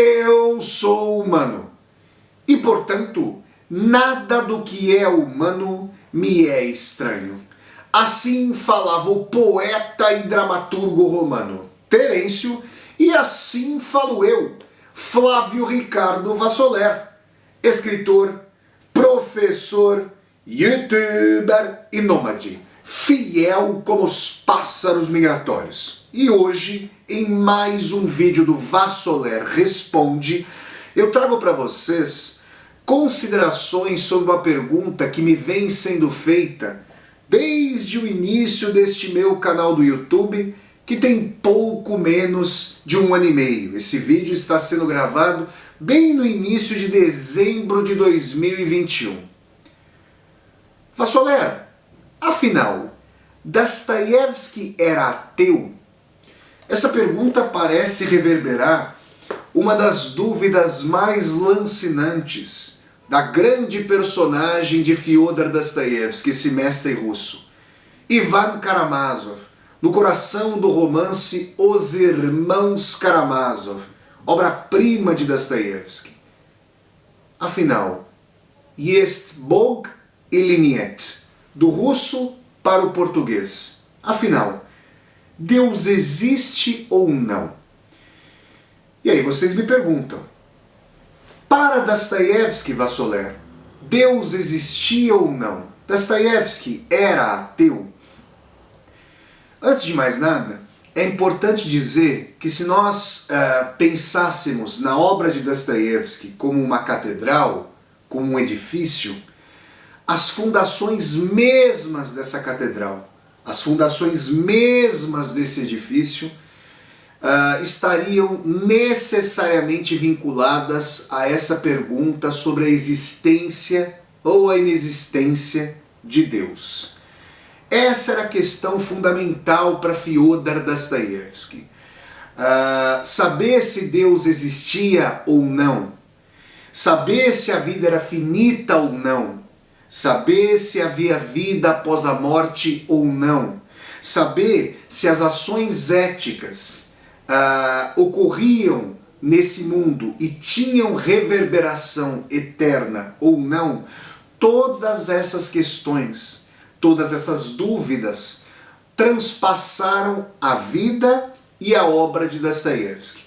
Eu sou humano e, portanto, nada do que é humano me é estranho. Assim falava o poeta e dramaturgo romano Terêncio, e assim falo eu, Flávio Ricardo Vassoler, escritor, professor, youtuber e nômade, fiel como os pássaros migratórios. E hoje, em mais um vídeo do Vassoler Responde, eu trago para vocês considerações sobre uma pergunta que me vem sendo feita desde o início deste meu canal do YouTube, que tem pouco menos de 1 ano e meio. Esse vídeo está sendo gravado bem no início de dezembro de 2021. Vassoler, afinal, Dostoiévski era ateu? Essa pergunta parece reverberar uma das dúvidas mais lancinantes da grande personagem de Fyodor Dostoiévski, esse mestre russo, Ivan Karamazov, no coração do romance Os Irmãos Karamazov, obra-prima de Dostoiévski. Afinal, Jest Bog или нет, do russo para o português. Afinal, Deus existe ou não? E aí vocês me perguntam, para Dostoiévski, Vassoler, Deus existia ou não? Dostoiévski era ateu? Antes de mais nada, é importante dizer que se nós pensássemos na obra de Dostoiévski como uma catedral, como um edifício, as fundações mesmas dessa catedral, as fundações mesmas desse edifício, estariam necessariamente vinculadas a essa pergunta sobre a existência ou a inexistência de Deus. Essa era a questão fundamental para Fyodor Dostoiévski. Saber se Deus existia ou não, saber se a vida era finita ou não, saber se havia vida após a morte ou não, saber se as ações éticas ocorriam nesse mundo e tinham reverberação eterna ou não, todas essas questões, todas essas dúvidas transpassaram a vida e a obra de Dostoiévski.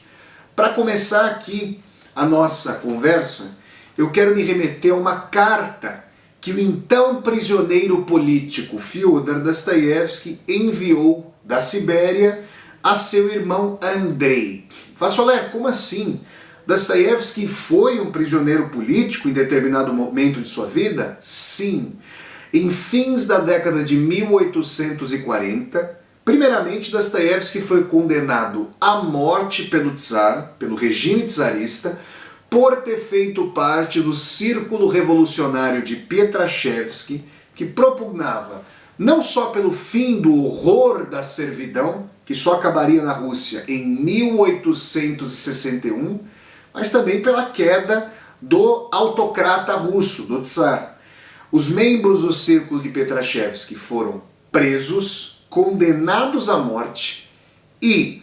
Para começar aqui a nossa conversa, eu quero me remeter a uma carta que o então prisioneiro político Fyodor Dostoiévski enviou da Sibéria a seu irmão Andrei. Vassoler, como assim? Dostoiévski foi um prisioneiro político em determinado momento de sua vida? Sim. Em fins da década de 1840, primeiramente Dostoiévski foi condenado à morte pelo Tsar, pelo regime czarista, por ter feito parte do círculo revolucionário de Pietraszewski, que propugnava não só pelo fim do horror da servidão, que só acabaria na Rússia em 1861, mas também pela queda do autocrata russo, do Tsar. Os membros do círculo de Pietraszewski foram presos, condenados à morte e,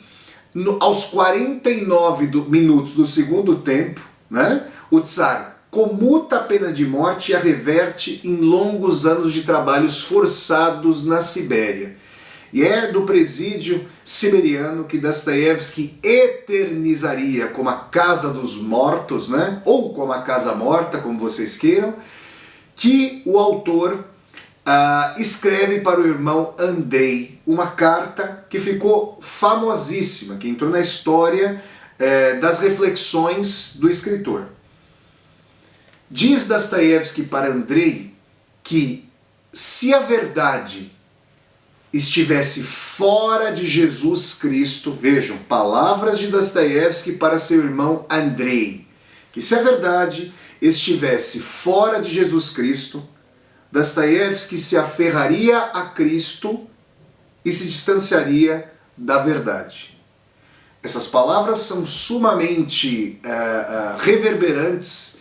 aos 49 minutos do segundo tempo, o Tsar comuta a pena de morte e a reverte em longos anos de trabalhos forçados na Sibéria. E é do presídio siberiano que Dostoiévski eternizaria como a casa dos mortos, ou como a casa morta, como vocês queiram, que o autor escreve para o irmão Andrei uma carta que ficou famosíssima, que entrou na história das reflexões do escritor. Diz Dostoiévski para Andrei que se a verdade estivesse fora de Jesus Cristo, vejam, palavras de Dostoiévski para seu irmão Andrei, que se a verdade estivesse fora de Jesus Cristo, Dostoiévski se aferraria a Cristo e se distanciaria da verdade. Essas palavras são sumamente reverberantes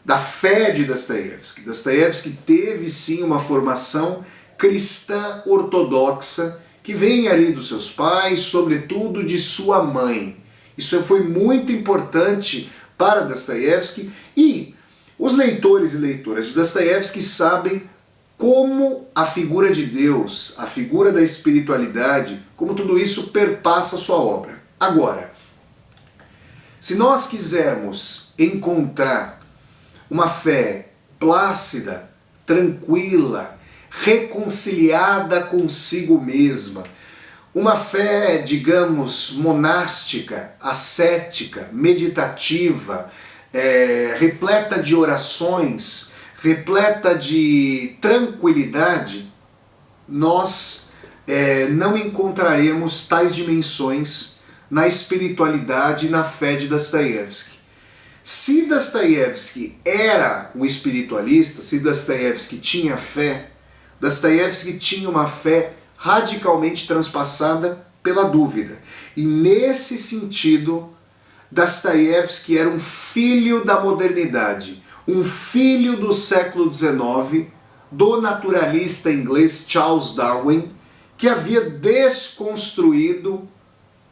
da fé de Dostoiévski. Dostoiévski teve sim uma formação cristã ortodoxa que vem ali dos seus pais, sobretudo de sua mãe. Isso foi muito importante para Dostoiévski, e os leitores e leitoras de Dostoiévski sabem como a figura de Deus, a figura da espiritualidade, como tudo isso perpassa a sua obra. Agora, se nós quisermos encontrar uma fé plácida, tranquila, reconciliada consigo mesma, uma fé, digamos, monástica, ascética, meditativa, repleta de orações, repleta de tranquilidade, nós não encontraremos tais dimensões na espiritualidade e na fé de Dostoiévski. Se Dostoiévski era um espiritualista, se Dostoiévski tinha fé, Dostoiévski tinha uma fé radicalmente transpassada pela dúvida. E nesse sentido, Dostoiévski era um filho da modernidade, um filho do século XIX, do naturalista inglês Charles Darwin, que havia desconstruído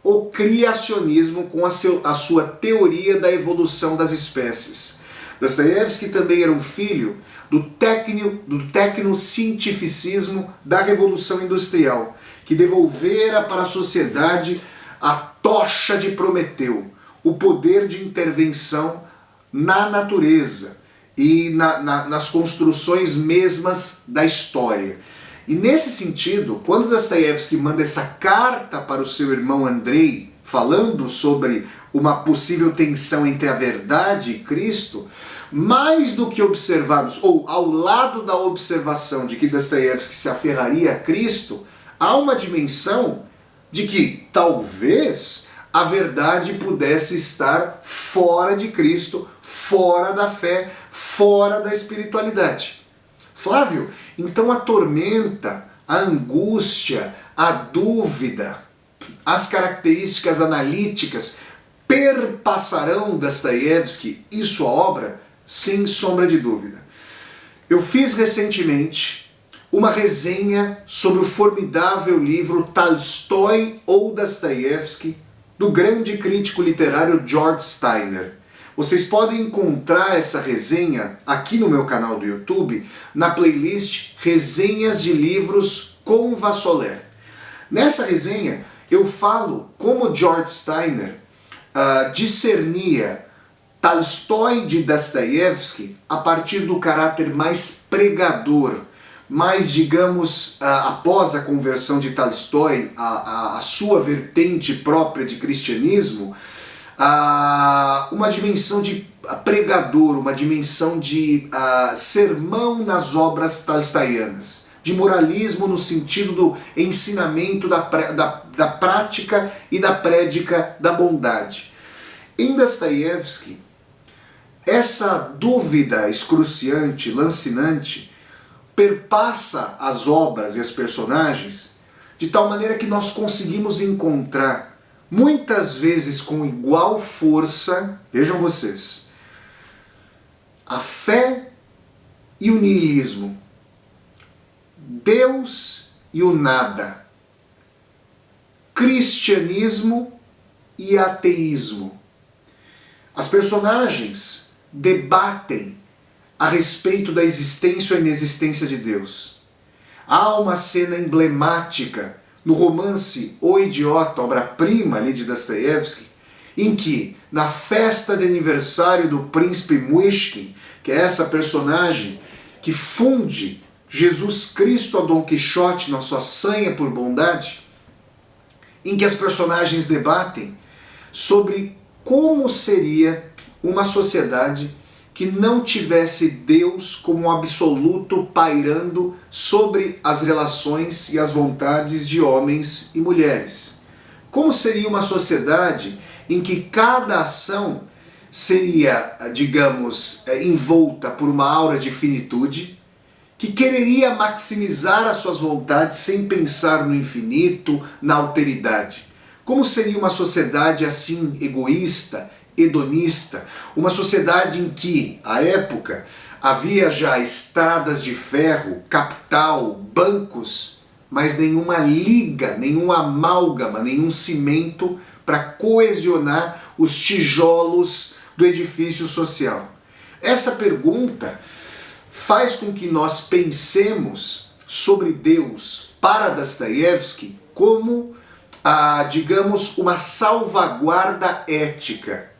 o criacionismo com a sua teoria da evolução das espécies. Dostoiévski também era um filho do tecnocientificismo da Revolução Industrial, que devolvera para a sociedade a tocha de Prometeu, o poder de intervenção na natureza e nas construções mesmas da história. E nesse sentido, quando Dostoiévski manda essa carta para o seu irmão Andrei, falando sobre uma possível tensão entre a verdade e Cristo, mais do que observarmos, ou ao lado da observação de que Dostoiévski se aferraria a Cristo, há uma dimensão de que talvez a verdade pudesse estar fora de Cristo, fora da fé, fora da espiritualidade. Flávio, então a tormenta, a angústia, a dúvida, as características analíticas perpassarão Dostoiévski e sua obra? Sem sombra de dúvida. Eu fiz recentemente uma resenha sobre o formidável livro Tolstói ou Dostoiévski, do grande crítico literário George Steiner. Vocês podem encontrar essa resenha aqui no meu canal do YouTube, na playlist Resenhas de Livros com Vassoler. Nessa resenha eu falo como George Steiner discernia Tolstói de Dostoiévski a partir do caráter mais pregador, mais, digamos, após a conversão de Tolstói, a sua vertente própria de cristianismo, uma dimensão de pregador, uma dimensão de sermão nas obras tolstoianas, de moralismo no sentido do ensinamento da prática e da prédica da bondade. Em Dostoiévski, essa dúvida excruciante, lancinante, perpassa as obras e as personagens de tal maneira que nós conseguimos encontrar, muitas vezes com igual força, vejam vocês, a fé e o niilismo, Deus e o nada, cristianismo e ateísmo. As personagens debatem a respeito da existência ou inexistência de Deus. Há uma cena emblemática no romance O Idiota, obra-prima ali de Dostoiévski, em que, na festa de aniversário do príncipe Muishkin, que é essa personagem que funde Jesus Cristo a Dom Quixote na sua sanha por bondade, em que as personagens debatem sobre como seria uma sociedade que não tivesse Deus como um absoluto pairando sobre as relações e as vontades de homens e mulheres. Como seria uma sociedade em que cada ação seria, digamos, envolta por uma aura de finitude, que quereria maximizar as suas vontades sem pensar no infinito, na alteridade. Como seria uma sociedade assim egoísta, hedonista, uma sociedade em que, à época, havia já estradas de ferro, capital, bancos, mas nenhuma liga, nenhum amálgama, nenhum cimento para coesionar os tijolos do edifício social? Essa pergunta faz com que nós pensemos sobre Deus para Dostoiévski como, digamos, uma salvaguarda ética,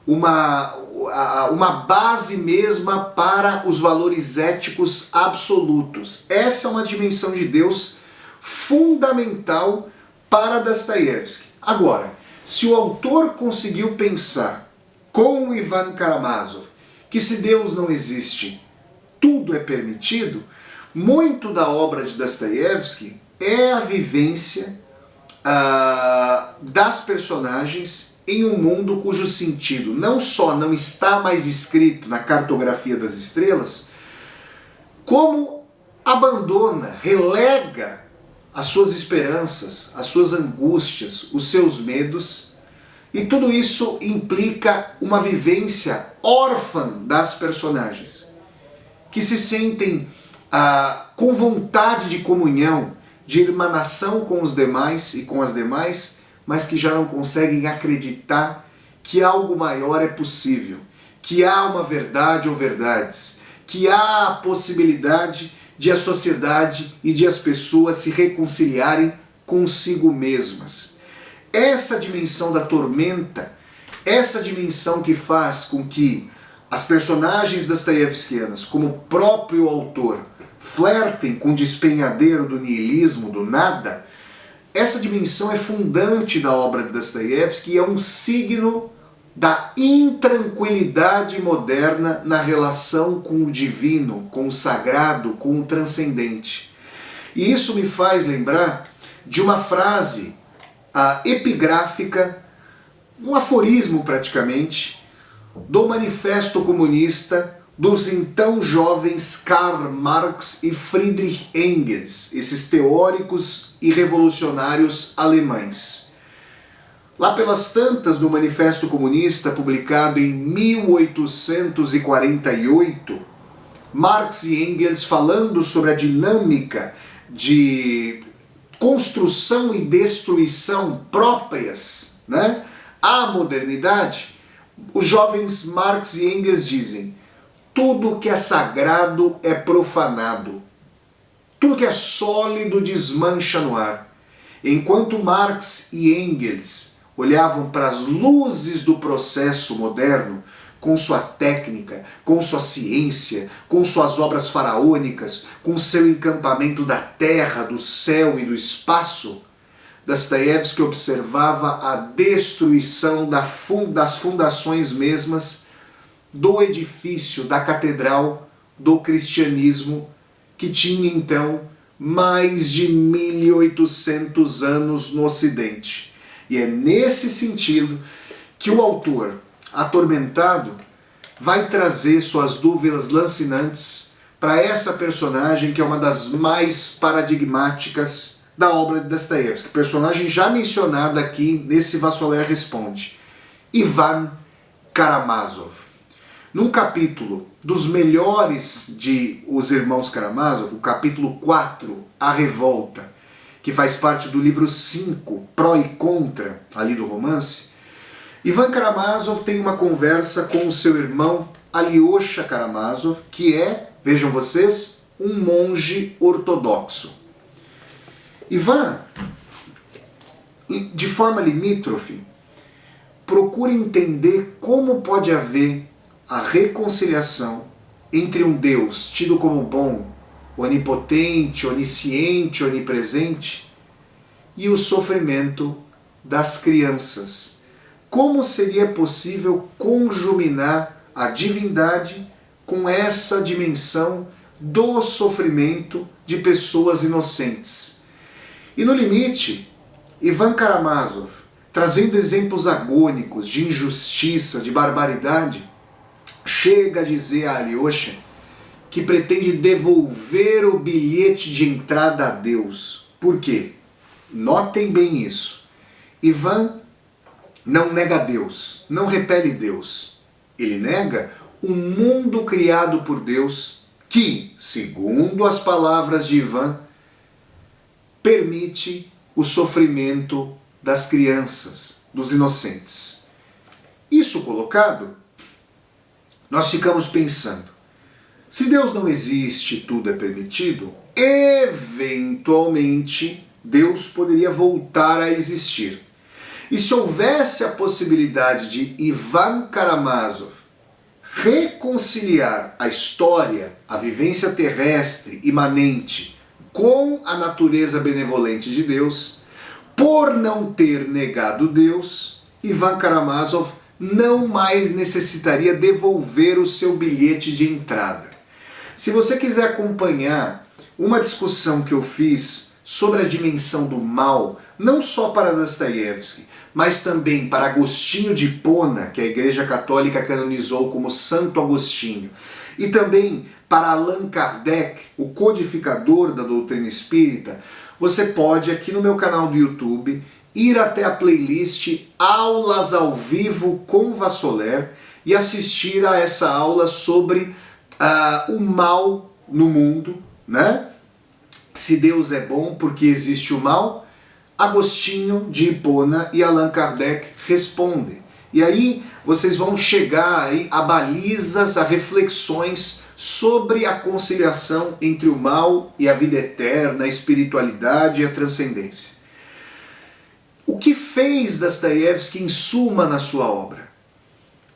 uma base mesma para os valores éticos absolutos. Essa é uma dimensão de Deus fundamental para Dostoiévski. Agora, se o autor conseguiu pensar com o Ivan Karamazov que se Deus não existe, tudo é permitido, muito da obra de Dostoiévski é a vivência das personagens em um mundo cujo sentido não só não está mais escrito na cartografia das estrelas, como abandona, relega as suas esperanças, as suas angústias, os seus medos, e tudo isso implica uma vivência órfã das personagens, que se sentem com vontade de comunhão, de irmanação com os demais e com as demais, mas que já não conseguem acreditar que algo maior é possível, que há uma verdade ou verdades, que há a possibilidade de a sociedade e de as pessoas se reconciliarem consigo mesmas. Essa dimensão da tormenta, essa dimensão que faz com que as personagens dostoiévskianas, como o próprio autor, flertem com o despenhadeiro do niilismo, do nada, essa dimensão é fundante da obra de Dostoiévski e é um signo da intranquilidade moderna na relação com o divino, com o sagrado, com o transcendente. E isso me faz lembrar de uma frase epigráfica, um aforismo praticamente, do Manifesto Comunista dos então jovens Karl Marx e Friedrich Engels, esses teóricos e revolucionários alemães. Lá pelas tantas, no Manifesto Comunista, publicado em 1848, Marx e Engels, falando sobre a dinâmica de construção e destruição próprias, à modernidade, os jovens Marx e Engels dizem: tudo que é sagrado é profanado, tudo que é sólido desmancha no ar. Enquanto Marx e Engels olhavam para as luzes do processo moderno, com sua técnica, com sua ciência, com suas obras faraônicas, com seu encantamento da terra, do céu e do espaço, Dostoiévski observava a destruição das fundações mesmas do edifício, da catedral do cristianismo, que tinha então mais de 1800 anos no Ocidente. E é nesse sentido que o autor, atormentado, vai trazer suas dúvidas lancinantes para essa personagem que é uma das mais paradigmáticas da obra de Dostoiévski, personagem já mencionada aqui nesse Vassoler Responde, Ivan Karamazov. Num capítulo dos melhores de Os Irmãos Karamazov, o capítulo 4, A Revolta, que faz parte do livro 5, Pró e Contra, ali do romance, Ivan Karamazov tem uma conversa com o seu irmão Alyosha Karamazov, que é, vejam vocês, um monge ortodoxo. Ivan, de forma limítrofe, procura entender como pode haver a reconciliação entre um Deus tido como bom, onipotente, onisciente, onipresente, e o sofrimento das crianças. Como seria possível conjuminar a divindade com essa dimensão do sofrimento de pessoas inocentes? E no limite, Ivan Karamazov, trazendo exemplos agônicos de injustiça, de barbaridade, chega a dizer a Alyosha que pretende devolver o bilhete de entrada a Deus. Por quê? Notem bem isso. Ivan não nega Deus, não repele Deus. Ele nega um mundo criado por Deus que, segundo as palavras de Ivan, permite o sofrimento das crianças. dos inocentes. Isso colocado, nós ficamos pensando, se Deus não existe, tudo é permitido, eventualmente Deus poderia voltar a existir. E se houvesse a possibilidade de Ivan Karamazov reconciliar a história, a vivência terrestre imanente com a natureza benevolente de Deus, por não ter negado Deus, Ivan Karamazov não mais necessitaria devolver o seu bilhete de entrada. Se você quiser acompanhar uma discussão que eu fiz sobre a dimensão do mal, não só para Dostoiévski, mas também para Agostinho de Hipona, que a Igreja Católica canonizou como Santo Agostinho, e também para Allan Kardec, o codificador da doutrina espírita, você pode, aqui no meu canal do YouTube, ir até a playlist Aulas ao Vivo com Vassoler e assistir a essa aula sobre o mal no mundo, né? Se Deus é bom, porque existe o mal? Agostinho de Hipona e Allan Kardec respondem. E aí vocês vão chegar aí a balizas, a reflexões sobre a conciliação entre o mal e a vida eterna, a espiritualidade e a transcendência. O que fez Dostoiévski em suma na sua obra?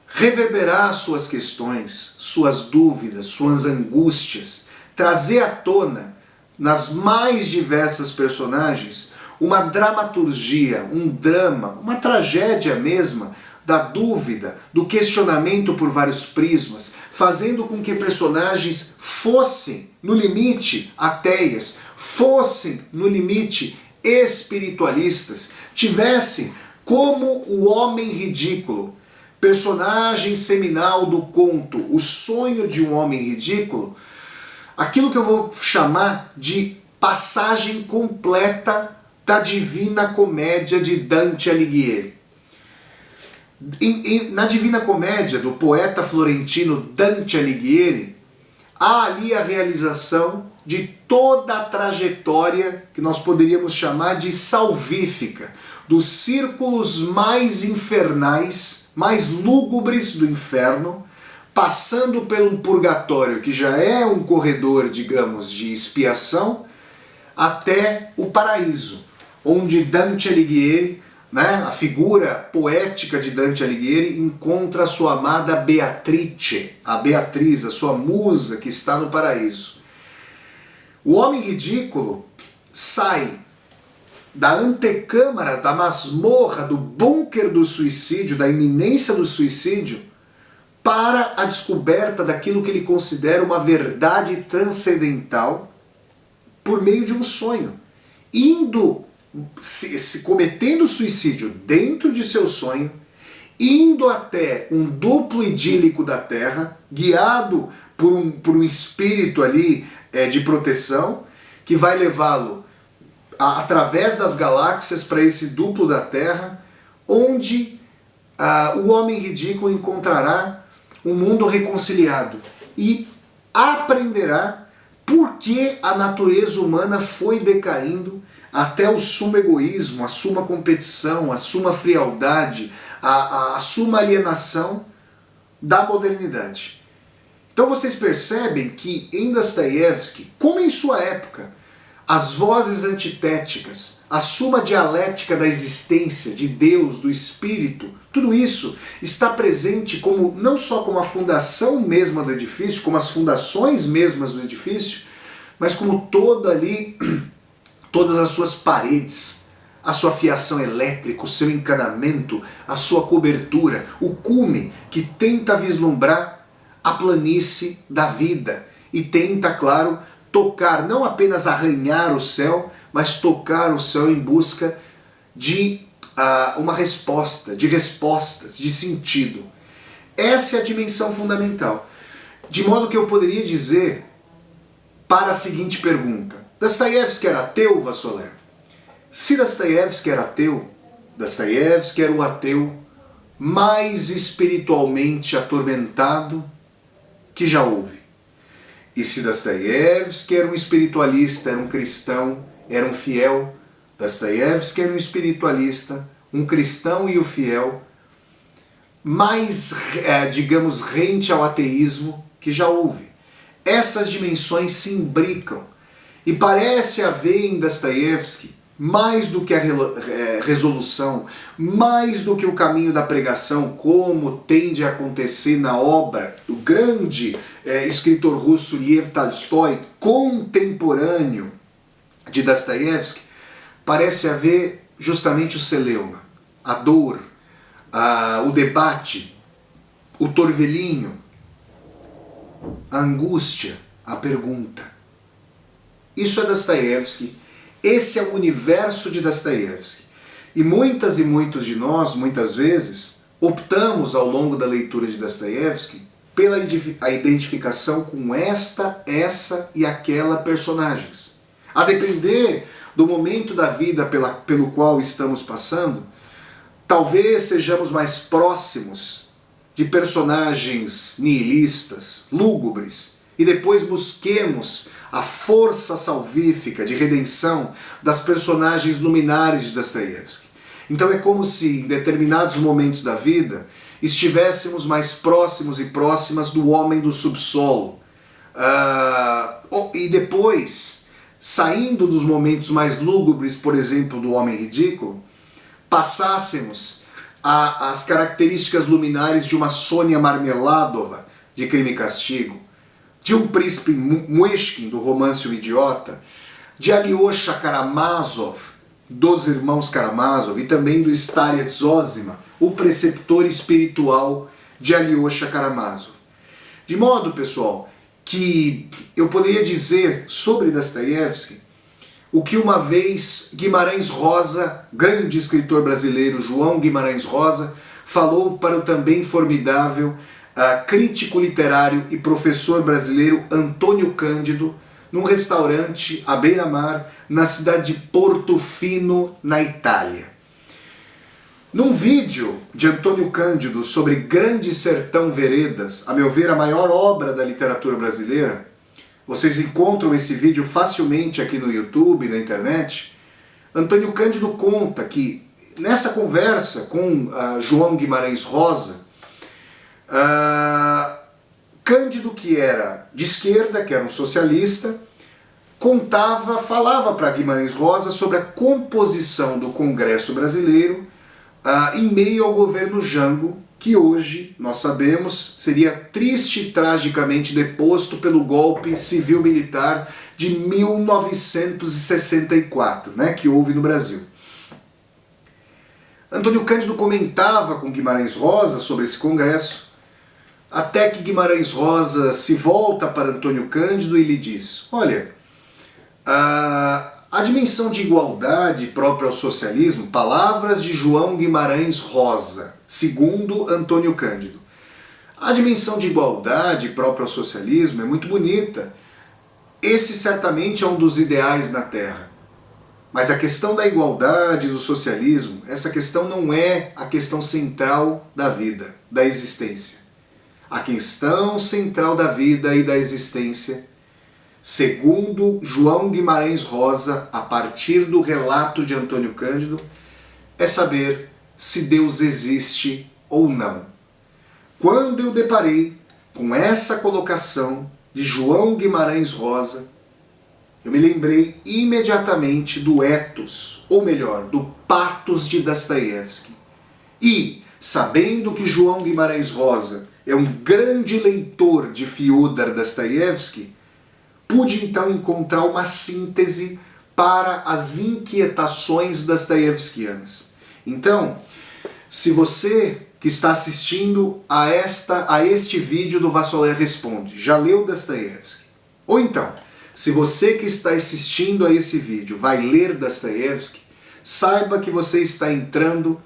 Reverberar suas questões, suas dúvidas, suas angústias, trazer à tona, nas mais diversas personagens, uma dramaturgia, um drama, uma tragédia mesma, da dúvida, do questionamento por vários prismas, fazendo com que personagens fossem, no limite, ateias, fossem, no limite, espiritualistas, tivessem como o homem ridículo, personagem seminal do conto O Sonho de um Homem Ridículo, aquilo que eu vou chamar de passagem completa da Divina Comédia de Dante Alighieri. Na Divina Comédia do poeta florentino Dante Alighieri, há ali a realização de toda a trajetória que nós poderíamos chamar de salvífica, dos círculos mais infernais, mais lúgubres do inferno, passando pelo purgatório, que já é um corredor, digamos, de expiação, até o paraíso, onde Dante Alighieri, né, a figura poética de Dante Alighieri, encontra a sua amada Beatrice, a Beatriz, a sua musa que está no paraíso. O homem ridículo sai da antecâmara, da masmorra, do bunker do suicídio, da iminência do suicídio, para a descoberta daquilo que ele considera uma verdade transcendental por meio de um sonho, indo se cometendo suicídio dentro de seu sonho, indo até um duplo idílico da Terra, guiado por um espírito ali de proteção, que vai levá-lo através das galáxias para esse duplo da Terra, onde o homem ridículo encontrará um mundo reconciliado e aprenderá por que a natureza humana foi decaindo até o sumo egoísmo, a suma competição, a suma frialdade, a suma alienação da modernidade. Então vocês percebem que em Dostoiévski, como em sua época, as vozes antitéticas, a suma dialética da existência, de Deus, do Espírito, tudo isso está presente como não só como a fundação mesma do edifício, como as fundações mesmas do edifício, mas como todas as suas paredes, a sua fiação elétrica, o seu encanamento, a sua cobertura, o cume que tenta vislumbrar a planície da vida e tenta, claro, tocar, não apenas arranhar o céu, mas tocar o céu em busca de uma resposta, de respostas, de sentido. Essa é a dimensão fundamental. De modo que eu poderia dizer para a seguinte pergunta: Dostoiévski era ateu, Vassoler? Se Dostoiévski era ateu, Dostoiévski era o ateu mais espiritualmente atormentado que já houve. E se Dostoiévski era um espiritualista, era um cristão, era um fiel, Dostoiévski era um espiritualista, um cristão e o fiel, mais, digamos, rente ao ateísmo que já houve. Essas dimensões se imbricam e parece haver em Dostoiévski mais do que a resolução, mais do que o caminho da pregação, como tende a acontecer na obra do grande escritor russo Lev Tolstói, contemporâneo de Dostoiévski, parece haver justamente o celeuma, a dor, o debate, o torvelinho, a angústia, a pergunta. Isso é Dostoiévski, esse é o universo de Dostoiévski. E muitos de nós, muitas vezes, optamos ao longo da leitura de Dostoiévski pela identificação com essa e aquela personagens. A depender do momento da vida pelo qual estamos passando, talvez sejamos mais próximos de personagens nihilistas, lúgubres, e depois busquemos a força salvífica de redenção das personagens luminares de Dostoiévski. Então é como se, em determinados momentos da vida, estivéssemos mais próximos e próximas do homem do subsolo. E depois, saindo dos momentos mais lúgubres, por exemplo, do homem ridículo, passássemos as características luminares de uma Sônia Marmeladova, de Crime e Castigo, de um príncipe Muishkin, do Romance O Idiota, de Alyosha Karamazov, dos irmãos Karamazov, e também do Starya Zosima, o preceptor espiritual de Alyosha Karamazov. De modo, pessoal, que eu poderia dizer sobre Dostoiévski o que uma vez Guimarães Rosa, grande escritor brasileiro João Guimarães Rosa, falou para o também formidável crítico literário e professor brasileiro Antônio Cândido, num restaurante à beira-mar, na cidade de Portofino, na Itália. Num vídeo de Antônio Cândido sobre Grande Sertão Veredas, a meu ver a maior obra da literatura brasileira, vocês encontram esse vídeo facilmente aqui no YouTube, na internet. Antônio Cândido conta que nessa conversa com João Guimarães Rosa, Cândido, que era de esquerda, que era um socialista, falava para Guimarães Rosa sobre a composição do Congresso brasileiro em meio ao governo Jango, que hoje, nós sabemos, seria triste e tragicamente deposto pelo golpe civil-militar de 1964, que houve no Brasil. Antônio Cândido comentava com Guimarães Rosa sobre esse congresso, até que Guimarães Rosa se volta para Antônio Cândido e lhe diz: olha, a dimensão de igualdade própria ao socialismo, palavras de João Guimarães Rosa, segundo Antônio Cândido. A dimensão de igualdade própria ao socialismo é muito bonita. Esse certamente é um dos ideais na Terra. Mas a questão da igualdade, do socialismo, essa questão não é a questão central da vida, da existência. A questão central da vida e da existência, segundo João Guimarães Rosa, a partir do relato de Antônio Cândido, é saber se Deus existe ou não. Quando eu deparei com essa colocação de João Guimarães Rosa, eu me lembrei imediatamente do ethos, ou melhor, do pathos de Dostoiévski. E, sabendo que João Guimarães Rosa é um grande leitor de Fyodor Dostoiévski, pude então encontrar uma síntese para as inquietações dostoiévskianas. Então, se você que está assistindo a este vídeo do Vassoler Responde já leu Dostoiévski, ou então, se você que está assistindo a esse vídeo vai ler Dostoiévski, saiba que você está entrando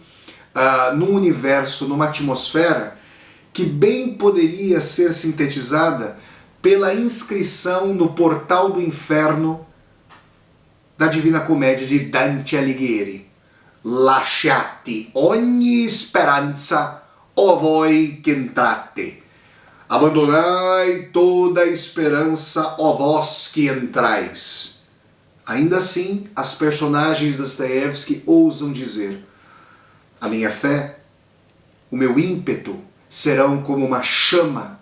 num universo, numa atmosfera que bem poderia ser sintetizada pela inscrição no portal do inferno da Divina Comédia de Dante Alighieri. Lasciate ogni speranza o voi che entrate. Abandonai toda a esperança, ó vós que entrais. Ainda assim, as personagens de Dostoiévski ousam dizer: A minha fé, o meu ímpeto serão como uma chama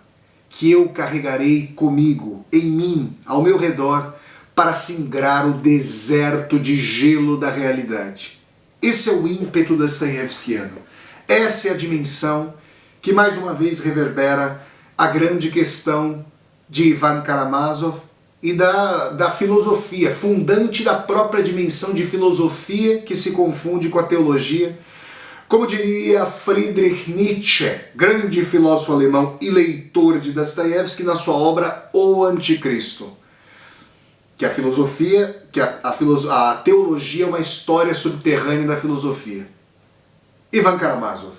que eu carregarei comigo, em mim, ao meu redor, para singrar o deserto de gelo da realidade. Esse é o ímpeto dostoiévskiano. Essa é a dimensão que mais uma vez reverbera a grande questão de Ivan Karamazov e da filosofia, fundante da própria dimensão de filosofia que se confunde com a teologia. Como diria Friedrich Nietzsche, grande filósofo alemão e leitor de Dostoiévski, na sua obra O Anticristo, que a filosofia, a teologia é uma história subterrânea da filosofia. Ivan Karamazov.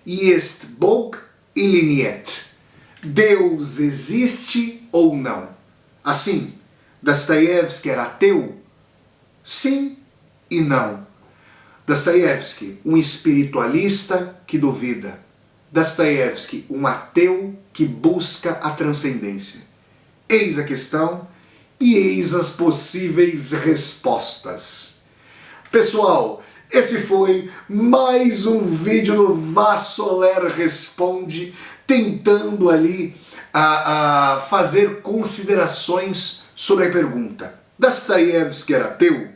Есть Бог или нет? Deus existe ou não? Assim, Dostoiévski era ateu? Sim e não. Dostoiévski, um espiritualista que duvida. Dostoiévski, um ateu que busca a transcendência. Eis a questão e eis as possíveis respostas. Pessoal, esse foi mais um vídeo no Vassoler Responde, tentando ali fazer considerações sobre a pergunta: Dostoiévski era ateu?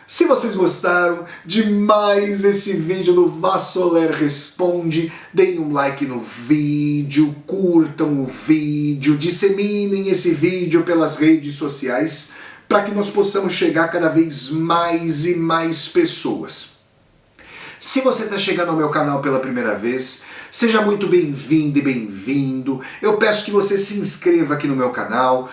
Se vocês gostaram de mais esse vídeo no Vassoler Responde, deem um like no vídeo, curtam o vídeo, disseminem esse vídeo pelas redes sociais para que nós possamos chegar cada vez mais e mais pessoas. Se você está chegando ao meu canal pela primeira vez, seja muito bem-vindo e bem-vindo. Eu peço que você se inscreva aqui no meu canal,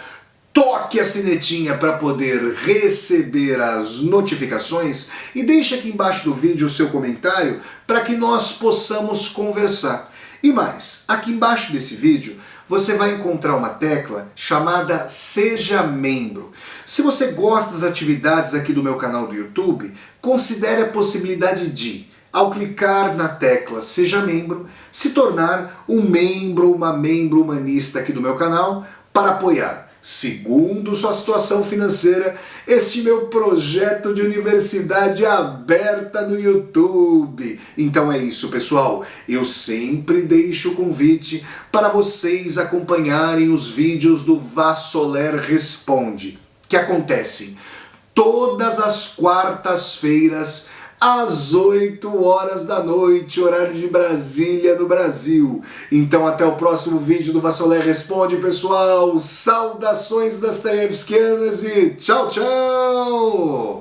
toque a sinetinha para poder receber as notificações e deixe aqui embaixo do vídeo o seu comentário para que nós possamos conversar. E mais, aqui embaixo desse vídeo você vai encontrar uma tecla chamada Seja Membro. Se você gosta das atividades aqui do meu canal do YouTube, considere a possibilidade de, ao clicar na tecla Seja Membro, se tornar um membro ou uma membro humanista aqui do meu canal para apoiar, segundo sua situação financeira, este meu projeto de universidade aberta no YouTube. Então é isso, pessoal. Eu sempre deixo o convite para vocês acompanharem os vídeos do Vassoler Responde, que acontecem todas as quartas-feiras, às 8 horas da noite, horário de Brasília, no Brasil. Então até o próximo vídeo do Vassoler Responde, pessoal. Saudações dostoiévskianas e tchau, tchau!